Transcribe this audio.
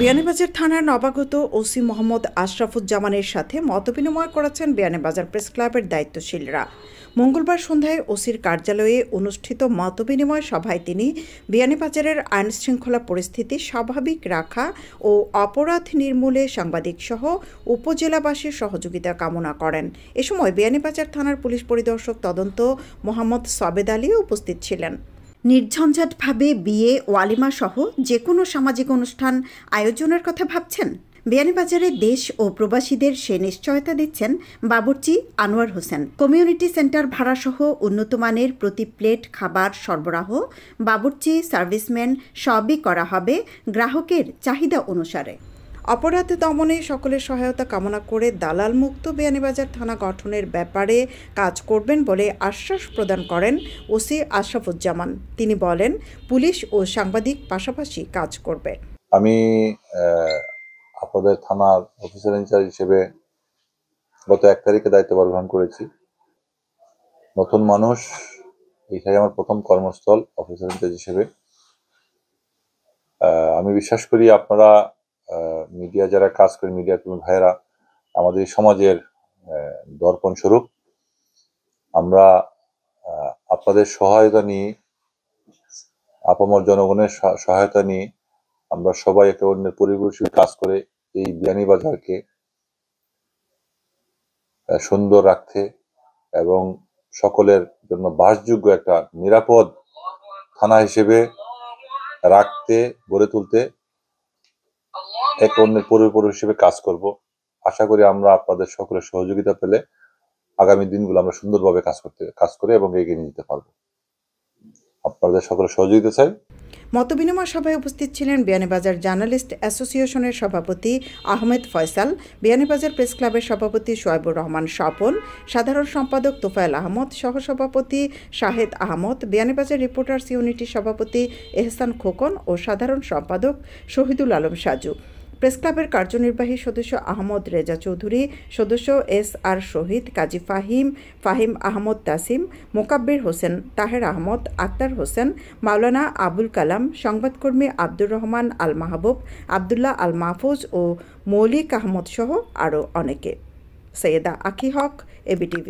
বিয়ানীবাজার থানার নবাগত ওসি মোহাম্মদ আশরাফুজ্জামানের সাথে মতবিনিময় করেছেন বিয়ানীবাজার প্রেস ক্লাবের দায়িত্বশীলরা। মঙ্গলবার সন্ধ্যায় ওসির কার্যালয়ে অনুষ্ঠিত মতবিনিময় সভায় তিনি বিয়ানীবাজারের আইনশৃঙ্খলা পরিস্থিতি স্বাভাবিক রাখা ও অপরাধ নির্মূলে সাংবাদিকসহ উপজেলাবাসীর সহযোগিতা কামনা করেন। এ সময় বিয়ানীবাজার থানার পুলিশ পরিদর্শক তদন্ত মোহাম্মদ সবেদ আলীও উপস্থিত ছিলেন। নির্ঝঞ্ঝাটভাবে বিয়ে, ওয়ালিমা সহ যে কোনো সামাজিক অনুষ্ঠান আয়োজনের কথা ভাবছেন? বিয়ানীবাজারে দেশ ও প্রবাসীদের সে নিশ্চয়তা দিচ্ছেন বাবুর্চি আনোয়ার হোসেন। কমিউনিটি সেন্টার ভাড়াসহ উন্নতমানের প্রতি প্লেট খাবার সরবরাহ, বাবুর্চি, সার্ভিসম্যান সবই করা হবে গ্রাহকের চাহিদা অনুসারে। অপরাধ দমনে সকলের সহায়তা কামনা করে দালাল মুক্ত বিয়ানীবাজার থানা গঠনের ব্যাপারে কাজ করবেন বলে আশ্বাস প্রদান করেন ওসি আশরাফুজ্জামান। তিনি বলেন, পুলিশ ও সাংবাদিক পাশাপাশি কাজ করবে। আমি আপনাদের থানার অফিসার ইনচার্জ হিসেবে গত 1 তারিখে দায়িত্বভার গ্রহণ করেছি। নতুন মানুষ, এটাই আমার প্রথম কর্মস্থল অফিসার ইনচার্জ হিসেবে। আমি বিশ্বাস করি আপনারা মিডিয়া যারা কাজ করে, মিডিয়া কর্মী ভাইয়েরা আমাদের সমাজের দর্পণ স্বরূপ। আমরা আপনাদের সহায়তা নিয়ে, আপামর জনগণের সহায়তা নিয়ে আমরা সবাই একে অন্যের পরিবেশ কাজ করে এই বিয়ানীবাজারকে সুন্দর রাখতে এবং সকলের জন্য বাসযোগ্য একটা নিরাপদ থানা হিসেবে রাখতে, গড়ে তুলতে একে অন্যের পরিবেশ হিসেবে কাজ করব। আশা করি আমরা আপনাদের সকলের সহযোগিতা পেলে আগামী দিনগুলো আমরা সুন্দরভাবে কাজ করে এবং এগিয়ে নিয়ে যেতে পারবো। আপনাদের সকলের সহযোগিতা চাই। মতবিনিময় সভায় উপস্থিত ছিলেন বিয়ানীবাজার জার্নালিস্ট অ্যাসোসিয়েশনের সভাপতি আহমেদ ফয়সাল, বিয়ানীবাজার প্রেস ক্লাবের সভাপতি সোয়াইবুর রহমান স্বপন, সাধারণ সম্পাদক তোফায়েল আহমদ, সহসভাপতি শাহেদ আহমদ, বিয়ানীবাজার রিপোর্টার্স ইউনিটির সভাপতি এহসান খোকন ও সাধারণ সম্পাদক শহীদুল আলম সাজু। প্রেস ক্লাবের কার্যনির্বাহী সদস্য আহমদ রেজা চৌধুরী, সদস্য SR শহীদ, কাজী ফাহিম আহমদ তাসিম, মোকাব্বির হোসেন, তাহের আহমদ, আক্তার হোসেন, মাওলানা আবুল কালাম, সংবাদকর্মী আব্দুর রহমান আল মাহবুব, আবদুল্লাহ আল মাহফুজ ও মৌলিক আহমদ সহ আরও অনেকে। সৈয়দা আখি হক, ABTV।